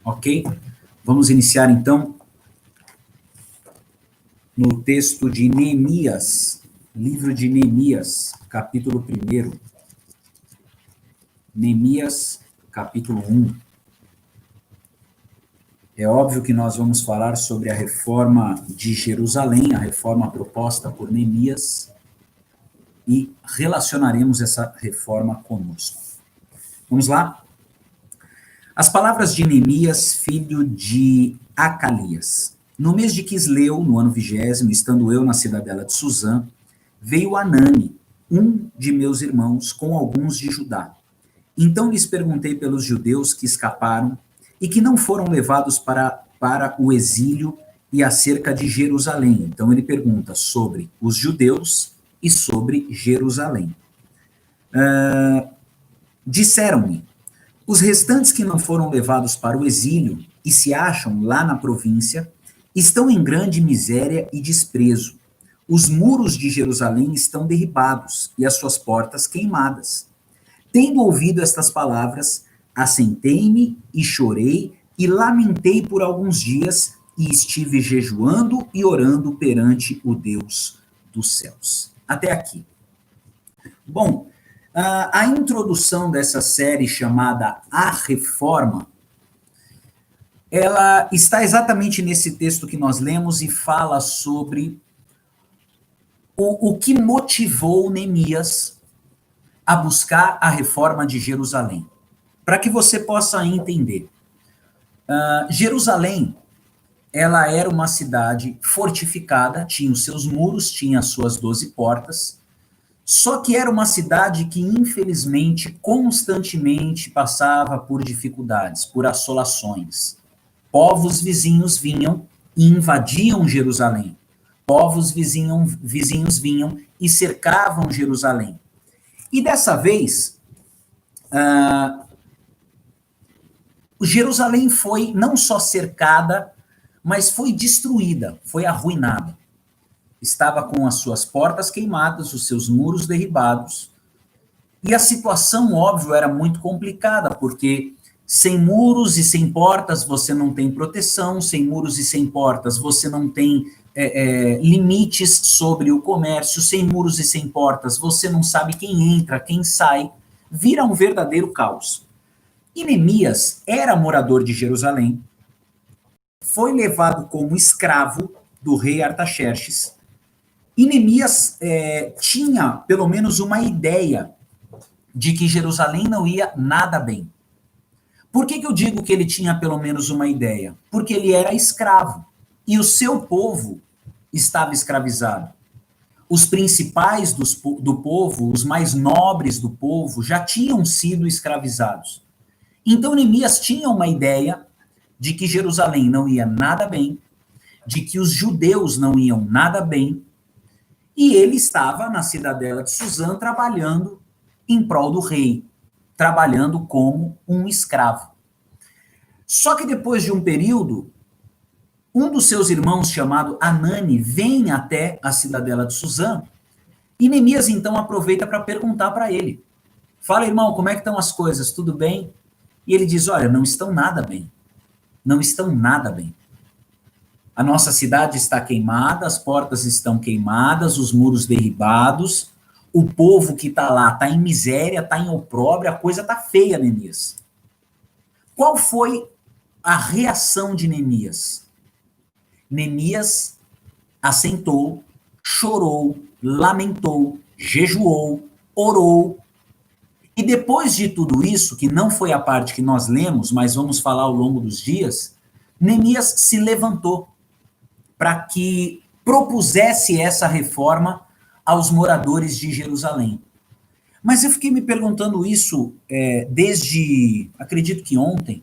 Ok? Vamos iniciar, então, no texto de Neemias, livro de Neemias, capítulo 1. Neemias, capítulo 1. É óbvio que nós vamos falar sobre a reforma de Jerusalém, a reforma proposta por Neemias, e relacionaremos essa reforma conosco. Vamos lá? As palavras de Neemias, filho de Acalias. No mês de Quisleu, no ano 20º, estando eu na cidadela de Suzã, veio Anani, um de meus irmãos, com alguns de Judá. Então lhes perguntei pelos judeus que escaparam e que não foram levados para o exílio e acerca de Jerusalém. Então ele pergunta sobre os judeus e sobre Jerusalém. Disseram-me, os restantes que não foram levados para o exílio e se acham lá na província, estão em grande miséria e desprezo. Os muros de Jerusalém estão derribados e as suas portas queimadas. Tendo ouvido estas palavras, assentei-me e chorei e lamentei por alguns dias e estive jejuando e orando perante o Deus dos céus. Até aqui. Bom, a introdução dessa série chamada A Reforma, ela está exatamente nesse texto que nós lemos e fala sobre o que motivou Neemias a buscar a reforma de Jerusalém. Para que você possa entender. Jerusalém, ela era uma cidade fortificada, tinha os seus muros, tinha as suas 12 portas, só que era uma cidade que, infelizmente, constantemente passava por dificuldades, por assolações. Povos vizinhos vinham e invadiam Jerusalém. Povos vizinhos vinham e cercavam Jerusalém. E dessa vez, Jerusalém foi não só cercada, mas foi destruída, foi arruinada. Estava com as suas portas queimadas, os seus muros derribados. E a situação, óbvio, era muito complicada, porque sem muros e sem portas você não tem proteção, sem muros e sem portas você não tem limites sobre o comércio, sem muros e sem portas você não sabe quem entra, quem sai, vira um verdadeiro caos. E Neemias era morador de Jerusalém, foi levado como escravo do rei Artaxerxes, e Neemias tinha pelo menos uma ideia de que Jerusalém não ia nada bem. Por que eu digo que ele tinha pelo menos uma ideia? Porque ele era escravo e o seu povo estava escravizado. Os principais do povo, os mais nobres do povo, já tinham sido escravizados. Então Neemias tinha uma ideia de que Jerusalém não ia nada bem, de que os judeus não iam nada bem, e ele estava na cidadela de Suzã trabalhando em prol do rei, trabalhando como um escravo. Só que depois de um período, um dos seus irmãos, chamado Anani, vem até a cidadela de Suzã, e Neemias então aproveita para perguntar para ele. Fala, irmão, como é que estão as coisas? Tudo bem? E ele diz, olha, não estão nada bem. Não estão nada bem. A nossa cidade está queimada, as portas estão queimadas, os muros derribados, o povo que está lá está em miséria, está em opróbrio, a coisa está feia, Neemias. Qual foi a reação de Neemias? Neemias assentou, chorou, lamentou, jejuou, orou. E depois de tudo isso, que não foi a parte que nós lemos, mas vamos falar ao longo dos dias, Neemias se levantou para que propusesse essa reforma aos moradores de Jerusalém. Mas eu fiquei me perguntando isso desde, acredito que ontem.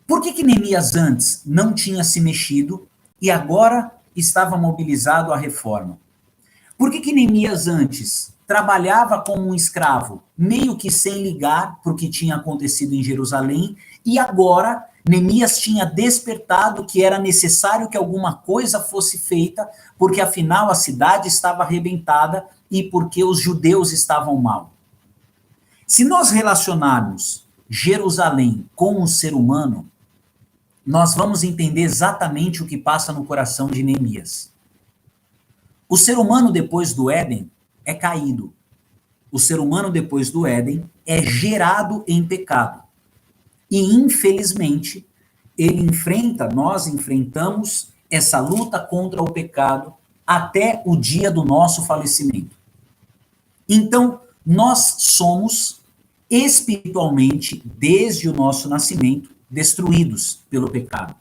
Por que Neemias antes não tinha se mexido e agora estava mobilizado à reforma? Por que Neemias antes trabalhava como um escravo, meio que sem ligar para o que tinha acontecido em Jerusalém, e agora Neemias tinha despertado que era necessário que alguma coisa fosse feita, porque afinal a cidade estava arrebentada e porque os judeus estavam mal? Se nós relacionarmos Jerusalém com o ser humano, nós vamos entender exatamente o que passa no coração de Neemias. O ser humano depois do Éden é caído. O ser humano depois do Éden é gerado em pecado. E, infelizmente, nós enfrentamos essa luta contra o pecado até o dia do nosso falecimento. Então, nós somos espiritualmente, desde o nosso nascimento, destruídos pelo pecado.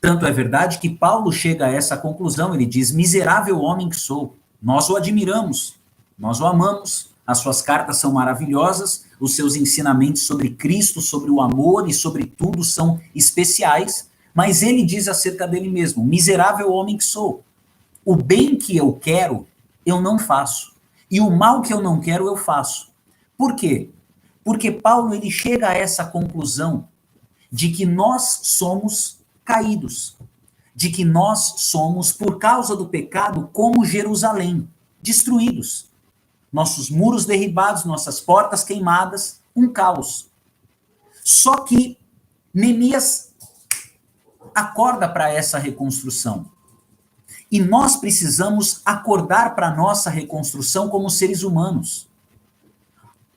Tanto é verdade que Paulo chega a essa conclusão, ele diz: miserável homem que sou. Nós o admiramos, nós o amamos, as suas cartas são maravilhosas, os seus ensinamentos sobre Cristo, sobre o amor e sobre tudo são especiais, mas ele diz acerca dele mesmo: miserável homem que sou. O bem que eu quero, eu não faço. E o mal que eu não quero, eu faço. Por quê? Porque Paulo ele chega a essa conclusão de que nós somos caídos, de que nós somos, por causa do pecado, como Jerusalém, destruídos. Nossos muros derribados, nossas portas queimadas, um caos. Só que Neemias acorda para essa reconstrução. E nós precisamos acordar para a nossa reconstrução como seres humanos.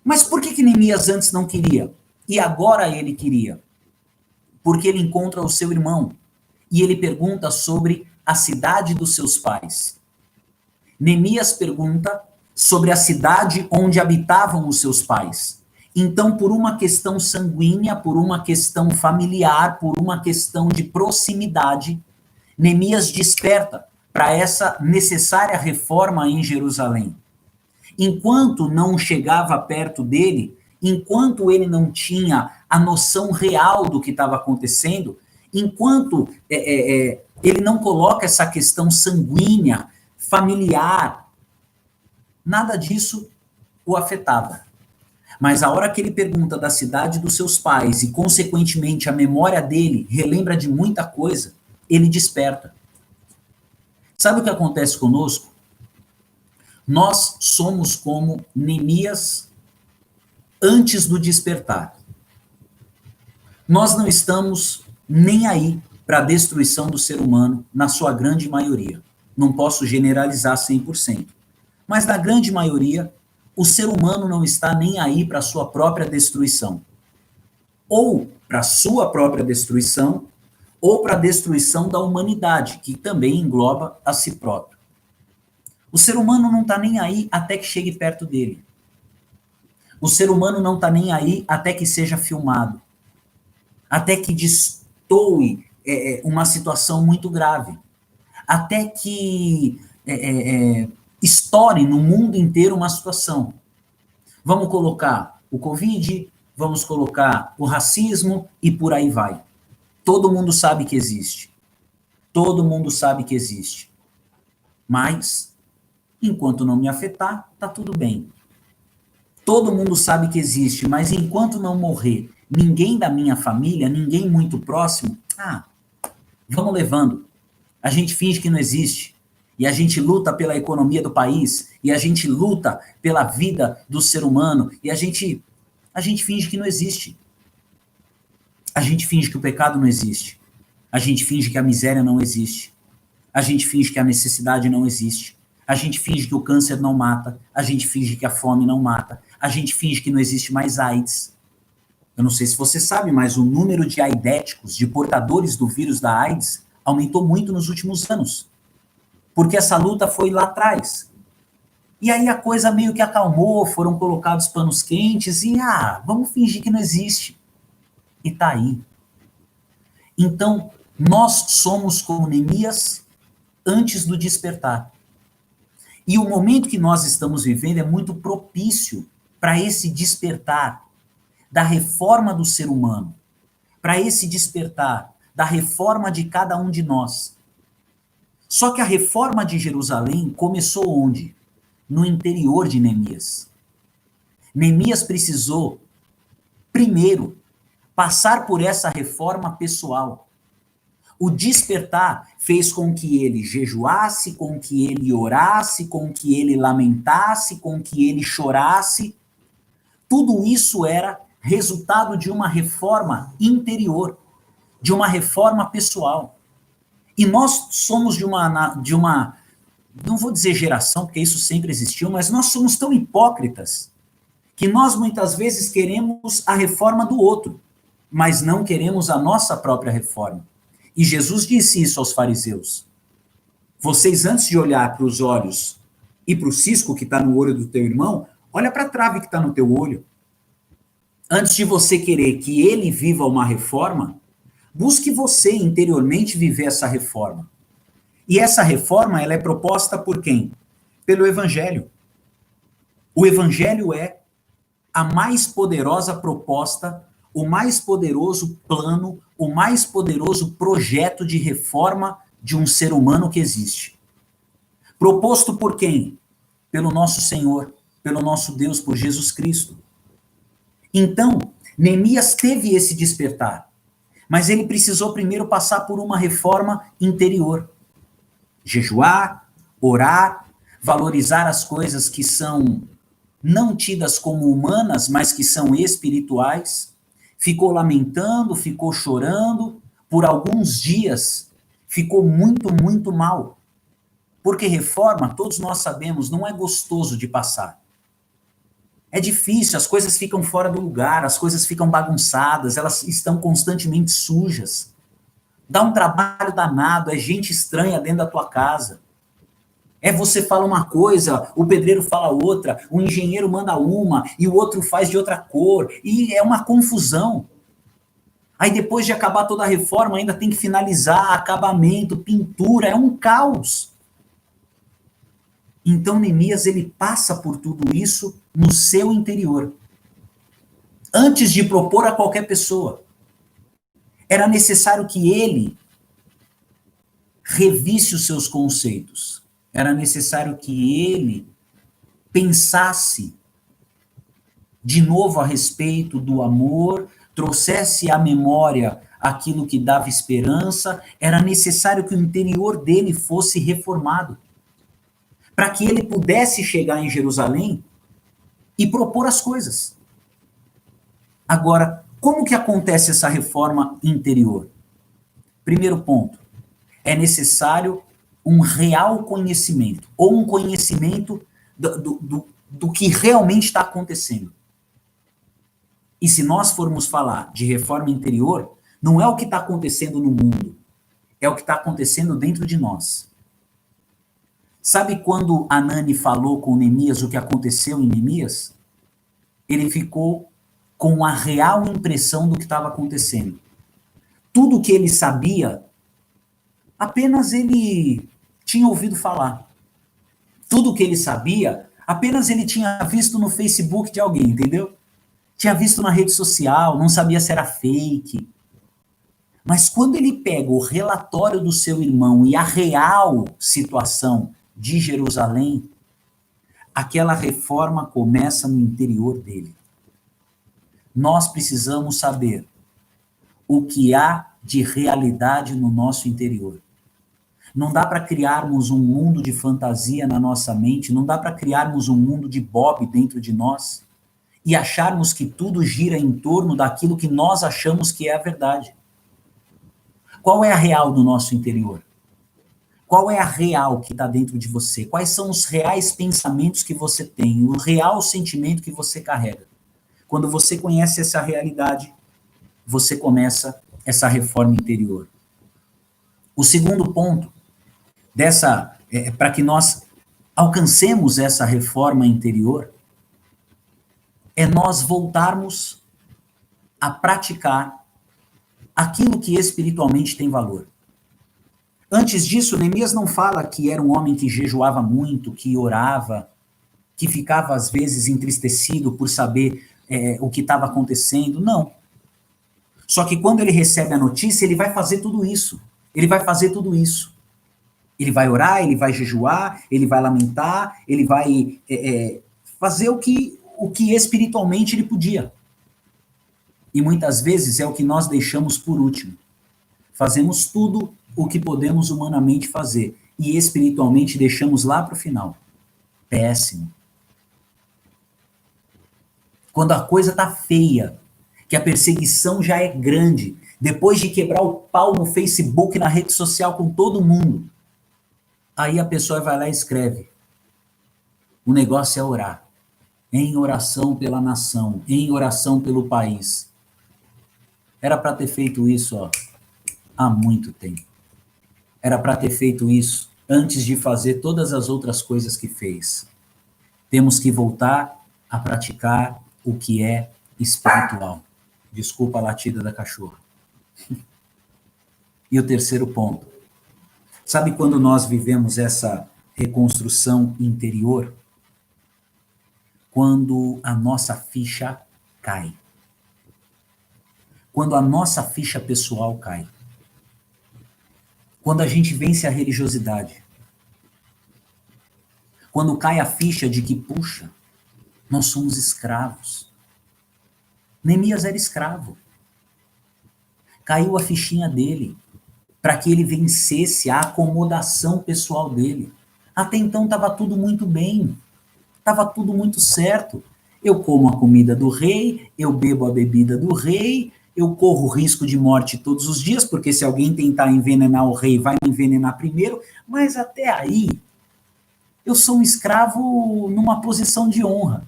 Mas por que Neemias antes não queria? E agora ele queria? Porque ele encontra o seu irmão e ele pergunta sobre a cidade dos seus pais. Neemias pergunta sobre a cidade onde habitavam os seus pais. Então, por uma questão sanguínea, por uma questão familiar, por uma questão de proximidade, Neemias desperta para essa necessária reforma em Jerusalém. Enquanto não chegava perto dele, enquanto ele não tinha a noção real do que estava acontecendo, enquanto ele não coloca essa questão sanguínea, familiar, nada disso o afetava. Mas a hora que ele pergunta da cidade dos seus pais e, consequentemente, a memória dele relembra de muita coisa, ele desperta. Sabe o que acontece conosco? Nós somos como Neemias antes do despertar. Nós não estamos nem aí para a destruição do ser humano, na sua grande maioria. Não posso generalizar 100%. Mas na grande maioria, o ser humano não está nem aí para a sua própria destruição. Ou para a sua própria destruição, ou para a destruição da humanidade, que também engloba a si próprio. O ser humano não está nem aí até que chegue perto dele. O ser humano não está nem aí até que seja filmado. Até que destoe uma situação muito grave. Até que estoure no mundo inteiro uma situação. Vamos colocar o Covid, vamos colocar o racismo e por aí vai. Todo mundo sabe que existe. Todo mundo sabe que existe. Mas, enquanto não me afetar, tá tudo bem. Todo mundo sabe que existe, mas enquanto não morrer ninguém da minha família, ninguém muito próximo, vamos levando. A gente finge que não existe. E a gente luta pela economia do país, e a gente luta pela vida do ser humano, e a gente finge que não existe. A gente finge que o pecado não existe. A gente finge que a miséria não existe. A gente finge que a necessidade não existe. A gente finge que o câncer não mata. A gente finge que a fome não mata. A gente finge que não existe mais AIDS. Eu não sei se você sabe, mas o número de aidéticos, de portadores do vírus da AIDS, aumentou muito nos últimos anos. Porque essa luta foi lá atrás. E aí a coisa meio que acalmou, foram colocados panos quentes e, vamos fingir que não existe. E tá aí. Então, nós somos como Neemias antes do despertar. E o momento que nós estamos vivendo é muito propício para esse despertar da reforma do ser humano, para esse despertar da reforma de cada um de nós. Só que a reforma de Jerusalém começou onde? No interior de Neemias. Neemias precisou, primeiro, passar por essa reforma pessoal. O despertar fez com que ele jejuasse, com que ele orasse, com que ele lamentasse, com que ele chorasse. Tudo isso era resultado de uma reforma interior, de uma reforma pessoal. E nós somos de uma, não vou dizer geração, porque isso sempre existiu, mas nós somos tão hipócritas que nós muitas vezes queremos a reforma do outro, mas não queremos a nossa própria reforma. E Jesus disse isso aos fariseus. Vocês, antes de olhar para os olhos e para o cisco que está no olho do teu irmão, olha para a trave que está no teu olho. Antes de você querer que ele viva uma reforma, busque você interiormente viver essa reforma. E essa reforma, ela é proposta por quem? Pelo Evangelho. O Evangelho é a mais poderosa proposta, o mais poderoso plano, o mais poderoso projeto de reforma de um ser humano que existe. Proposto por quem? Pelo nosso Senhor, pelo nosso Deus, por Jesus Cristo. Então, Neemias teve esse despertar, mas ele precisou primeiro passar por uma reforma interior. Jejuar, orar, valorizar as coisas que são não tidas como humanas, mas que são espirituais. Ficou lamentando, ficou chorando, por alguns dias ficou muito, muito mal. Porque reforma, todos nós sabemos, não é gostoso de passar. É difícil, as coisas ficam fora do lugar, as coisas ficam bagunçadas, elas estão constantemente sujas. Dá um trabalho danado, é gente estranha dentro da tua casa. É você fala uma coisa, o pedreiro fala outra, o engenheiro manda uma, e o outro faz de outra cor, e é uma confusão. Aí depois de acabar toda a reforma, ainda tem que finalizar, acabamento, pintura, é um caos. Então Neemias, ele passa por tudo isso no seu interior. Antes de propor a qualquer pessoa, era necessário que ele revisse os seus conceitos. Era necessário que ele pensasse de novo a respeito do amor, trouxesse à memória aquilo que dava esperança. Era necessário que o interior dele fosse reformado, para que ele pudesse chegar em Jerusalém e propor as coisas. Agora, como que acontece essa reforma interior? Primeiro ponto, é necessário um real conhecimento, ou um conhecimento do que realmente está acontecendo. E se nós formos falar de reforma interior, não é o que está acontecendo no mundo, é o que está acontecendo dentro de nós. Sabe quando Anani falou com Neemias o que aconteceu em Neemias? Ele ficou com a real impressão do que estava acontecendo. Tudo que ele sabia, apenas ele tinha ouvido falar. Tudo que ele sabia, apenas ele tinha visto no Facebook de alguém, entendeu? Tinha visto na rede social, não sabia se era fake. Mas quando ele pega o relatório do seu irmão e a real situação de Jerusalém, aquela reforma começa no interior dele. Nós precisamos saber o que há de realidade no nosso interior. Não dá para criarmos um mundo de fantasia na nossa mente, não dá para criarmos um mundo de Bob dentro de nós e acharmos que tudo gira em torno daquilo que nós achamos que é a verdade. Qual é a real do nosso interior? Qual é a real que está dentro de você? Quais são os reais pensamentos que você tem? O real sentimento que você carrega? Quando você conhece essa realidade, você começa essa reforma interior. O segundo ponto para que nós alcancemos essa reforma interior é nós voltarmos a praticar aquilo que espiritualmente tem valor. Antes disso, Neemias não fala que era um homem que jejuava muito, que orava, que ficava às vezes entristecido por saber o que estava acontecendo. Não. Só que quando ele recebe a notícia, ele vai fazer tudo isso. Ele vai fazer tudo isso. Ele vai orar, ele vai jejuar, ele vai lamentar, ele vai fazer o que espiritualmente ele podia. E muitas vezes é o que nós deixamos por último. Fazemos tudo o que podemos humanamente fazer e espiritualmente deixamos lá para o final. Péssimo. Quando a coisa está feia, que a perseguição já é grande, depois de quebrar o pau no Facebook, na rede social com todo mundo, aí a pessoa vai lá e escreve. O negócio é orar. Em oração pela nação, em oração pelo país. Era para ter feito isso, ó, há muito tempo. Era para ter feito isso antes de fazer todas as outras coisas que fez. Temos que voltar a praticar o que é espiritual. Desculpa a latida da cachorra. E o terceiro ponto. Sabe quando nós vivemos essa reconstrução interior? Quando a nossa ficha cai. Quando a nossa ficha pessoal cai. Quando a gente vence a religiosidade. Quando cai a ficha de que, puxa, nós somos escravos. Neemias era escravo. Caiu a fichinha dele para que ele vencesse a acomodação pessoal dele. Até então estava tudo muito bem. Estava tudo muito certo. Eu como a comida do rei, eu bebo a bebida do rei, eu corro risco de morte todos os dias, porque se alguém tentar envenenar o rei, vai me envenenar primeiro. Mas até aí, eu sou um escravo numa posição de honra.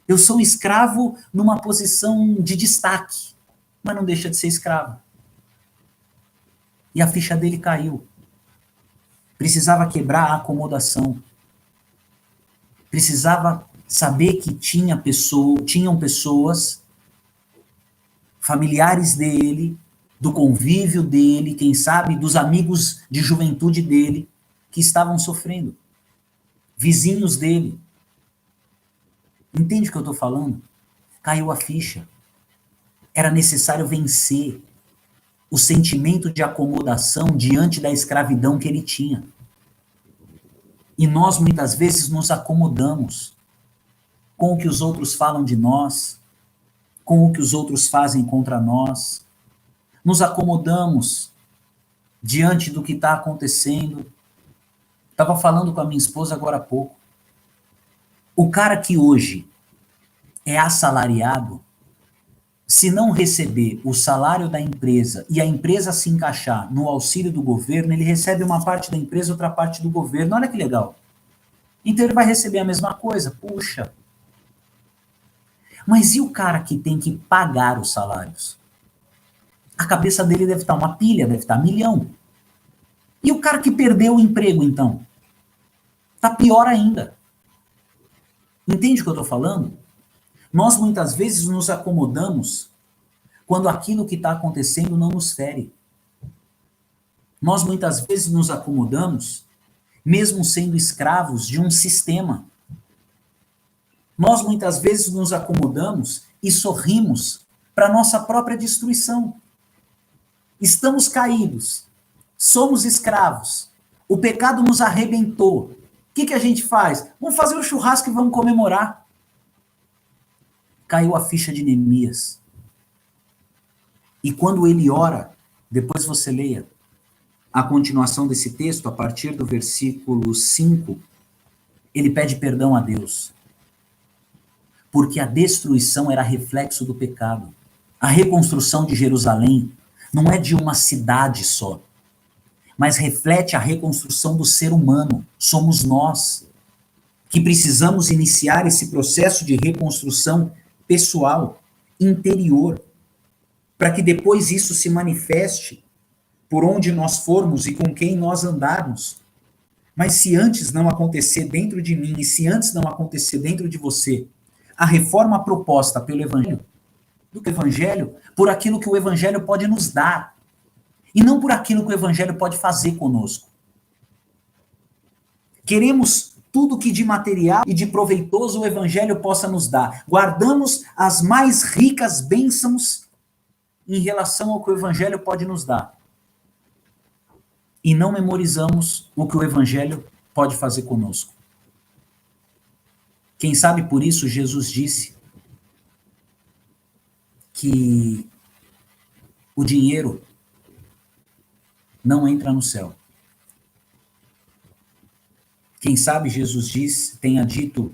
Eu sou um escravo numa posição de destaque, mas não deixa de ser escravo. E a ficha dele caiu. Precisava quebrar a acomodação. Precisava saber que tinham pessoas, familiares dele, do convívio dele, quem sabe, dos amigos de juventude dele, que estavam sofrendo. Vizinhos dele. Entende o que eu estou falando? Caiu a ficha. Era necessário vencer o sentimento de acomodação diante da escravidão que ele tinha. E nós, muitas vezes, nos acomodamos com o que os outros falam de nós, com o que os outros fazem contra nós. Nos acomodamos diante do que está acontecendo. Estava falando com a minha esposa agora há pouco. O cara que hoje é assalariado, se não receber o salário da empresa e a empresa se encaixar no auxílio do governo, ele recebe uma parte da empresa, outra parte do governo. Olha que legal. Então ele vai receber a mesma coisa. Puxa. Mas e o cara que tem que pagar os salários? A cabeça dele deve estar uma pilha, deve estar 1 milhão. E o cara que perdeu o emprego, então? Está pior ainda. Entende o que eu estou falando? Nós muitas vezes nos acomodamos quando aquilo que está acontecendo não nos fere. Nós muitas vezes nos acomodamos, mesmo sendo escravos de um sistema. Nós muitas vezes nos acomodamos e sorrimos para nossa própria destruição. Estamos caídos, somos escravos, o pecado nos arrebentou. O que a gente faz? Vamos fazer um churrasco e vamos comemorar. Caiu a ficha de Neemias. E quando ele ora, depois você leia a continuação desse texto, a partir do versículo 5, ele pede perdão a Deus. Porque a destruição era reflexo do pecado. A reconstrução de Jerusalém não é de uma cidade só, mas reflete a reconstrução do ser humano. Somos nós que precisamos iniciar esse processo de reconstrução pessoal, interior, para que depois isso se manifeste por onde nós formos e com quem nós andarmos. Mas se antes não acontecer dentro de mim e se antes não acontecer dentro de você, a reforma proposta pelo Evangelho, por aquilo que o Evangelho pode nos dar, e não por aquilo que o Evangelho pode fazer conosco. Queremos tudo que de material e de proveitoso o Evangelho possa nos dar. Guardamos as mais ricas bênçãos em relação ao que o Evangelho pode nos dar. E não memorizamos o que o Evangelho pode fazer conosco. Quem sabe por isso Jesus disse que o dinheiro não entra no céu. Quem sabe Jesus tenha dito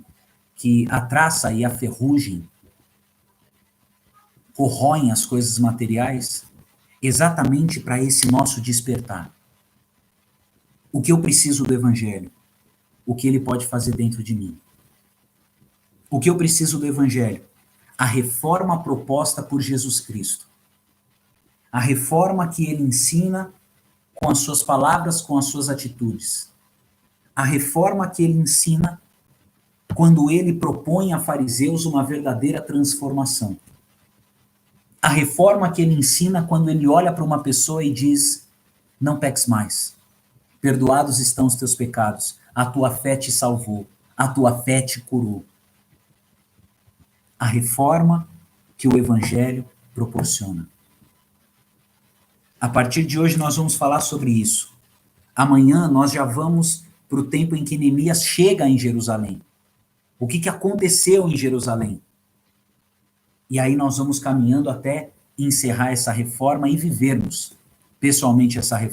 que a traça e a ferrugem corroem as coisas materiais exatamente para esse nosso despertar. O que eu preciso do Evangelho? O que ele pode fazer dentro de mim? O que eu preciso do Evangelho? A reforma proposta por Jesus Cristo. A reforma que ele ensina com as suas palavras, com as suas atitudes. A reforma que ele ensina quando ele propõe a fariseus uma verdadeira transformação. A reforma que ele ensina quando ele olha para uma pessoa e diz: não peques mais, perdoados estão os teus pecados, a tua fé te salvou, a tua fé te curou. A reforma que o Evangelho proporciona. A partir de hoje nós vamos falar sobre isso. Amanhã nós já vamos para o tempo em que Neemias chega em Jerusalém. O que aconteceu em Jerusalém? E aí nós vamos caminhando até encerrar essa reforma e vivermos pessoalmente essa reforma.